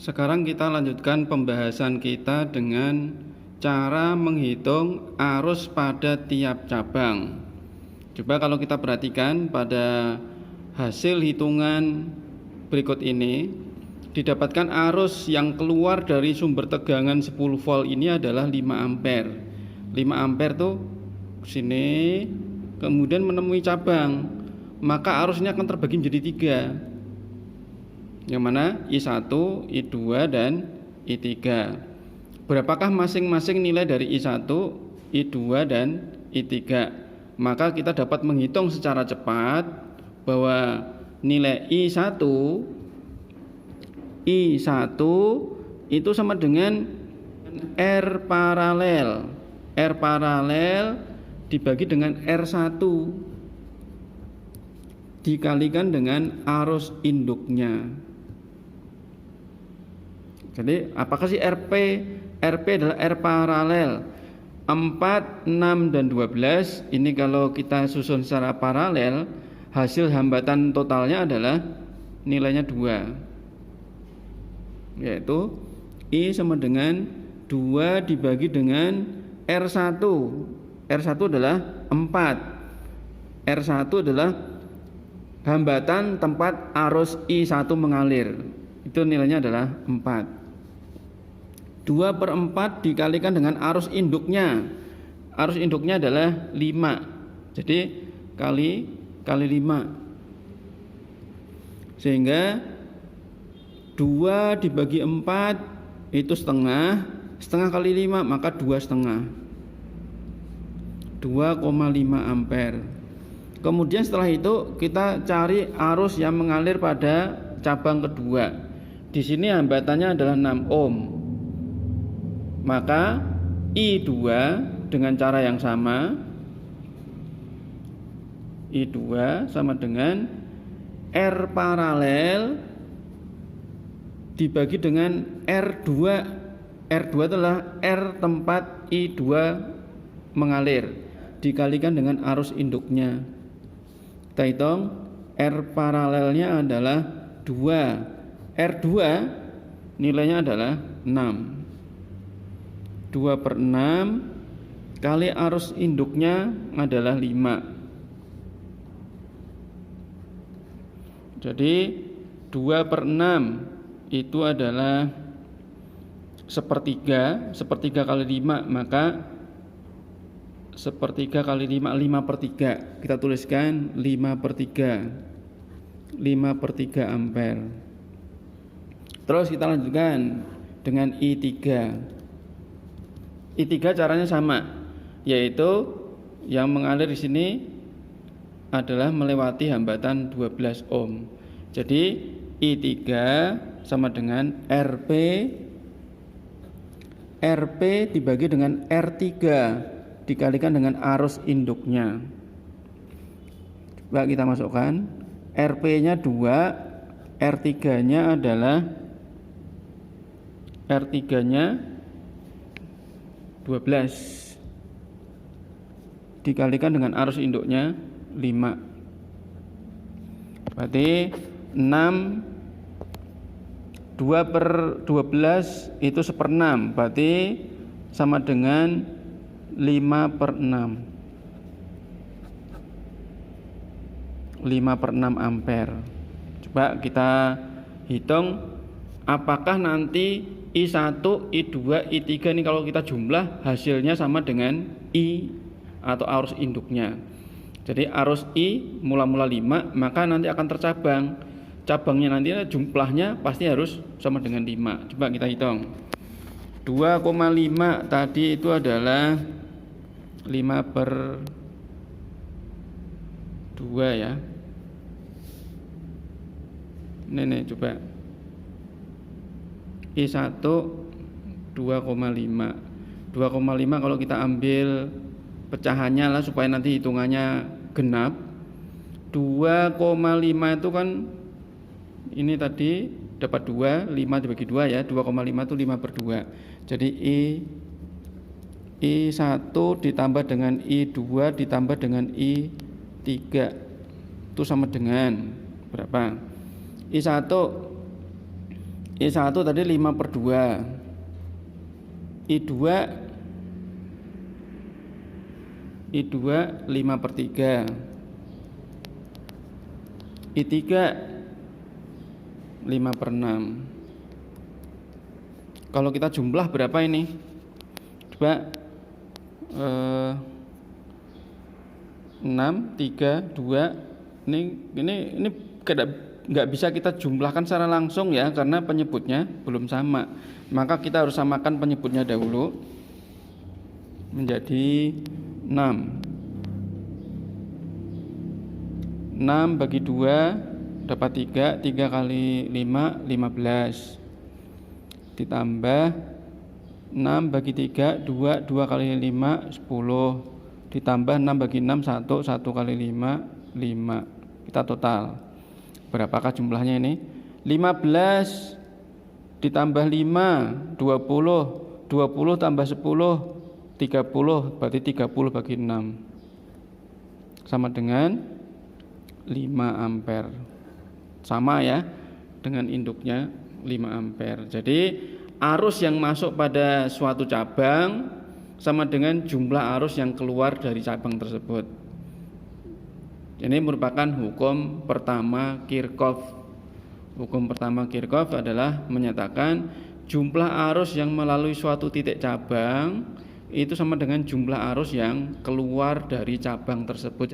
Sekarang kita lanjutkan pembahasan kita dengan cara menghitung arus pada tiap cabang. Coba kalau kita perhatikan pada hasil hitungan berikut ini, didapatkan arus yang keluar dari sumber tegangan 10 volt ini adalah 5 ampere. 5 ampere tuh sini, kemudian menemui cabang, maka arusnya akan terbagi menjadi 3, yang mana I1, I2, dan I3. Berapakah masing-masing nilai dari I1, I2, dan I3? Maka kita dapat menghitung secara cepat bahwa nilai I1 itu sama dengan R paralel. R paralel dibagi dengan R1 dikalikan dengan arus induknya. Jadi apakah sih RP? RP adalah R paralel 4, 6, dan 12. Ini kalau kita susun secara paralel, hasil hambatan totalnya adalah nilainya 2, yaitu I sama dengan 2 dibagi dengan R1. R1 adalah 4. R1 adalah hambatan tempat arus I1 mengalir. Itu nilainya adalah 4. 2/4 dikalikan dengan arus induknya. Arus induknya adalah 5. Jadi kali 5. Sehingga 2 dibagi 4 itu setengah. Setengah kali 5 maka 2,5. 2,5 ampere. Kemudian setelah itu kita cari arus yang mengalir pada cabang kedua. Di sini hambatannya adalah 6 ohm. Maka I2 dengan cara yang sama, I2 sama dengan R paralel dibagi dengan R2. R2 adalah R tempat I2 mengalir dikalikan dengan arus induknya. Kita hitung R paralelnya adalah 2. R2 nilainya adalah 6. 2/6 kali arus induknya adalah 5. Jadi 2/6 itu adalah sepertiga. Sepertiga kali 5, maka sepertiga kali 5, 5/3. Kita tuliskan 5/3. 5/3 ampere. Terus kita lanjutkan dengan I3. I3 caranya sama, yaitu yang mengalir di sini adalah melewati hambatan 12 ohm. Jadi I3 sama dengan RP dibagi dengan R3 dikalikan dengan arus induknya. Coba kita masukkan. RP-nya 2, R3-nya adalah 12 dikalikan dengan arus induknya 5. Berarti 6, 2/12 itu 1/6. Berarti sama dengan 5/6. 5/6 ampere. Coba kita hitung apakah nanti I1, I2, I3 ini kalau kita jumlah hasilnya sama dengan I atau arus induknya. Jadi arus I mula-mula 5, maka nanti akan tercabang. Cabangnya nanti jumlahnya pasti harus sama dengan 5. Coba kita hitung. 2,5 tadi itu adalah 5/2 ya. Ini coba. I1 2,5. 2,5 kalau kita ambil pecahannya lah supaya nanti hitungannya genap. 2,5 itu kan ini tadi dapat 2, 5 dibagi 2 ya. 2,5 itu 5/2. Jadi I1 ditambah dengan I2 ditambah dengan I3 itu sama dengan berapa? I1 I1 tadi 5/2, I2 5/3, I3 5/6. Kalau kita jumlah berapa ini? Coba 6, 3, 2. Ini nggak bisa kita jumlahkan secara langsung ya, karena penyebutnya belum sama. Maka kita harus samakan penyebutnya dahulu menjadi 6. 6 bagi 2 dapat 3, 3 kali 5, 15. Ditambah 6 bagi 3, 2, 2 kali 5, 10. Ditambah 6 bagi 6, 1, 1 kali 5, 5. Kita total. Berapakah jumlahnya ini? 15 ditambah 5, 20. 20 tambah 10, 30. Berarti 30 bagi 6. Sama dengan 5 ampere. Sama ya, dengan induknya 5 ampere. Jadi arus yang masuk pada suatu cabang sama dengan jumlah arus yang keluar dari cabang tersebut. Ini merupakan hukum pertama Kirchhoff. Hukum pertama Kirchhoff adalah menyatakan jumlah arus yang melalui suatu titik cabang itu sama dengan jumlah arus yang keluar dari cabang tersebut.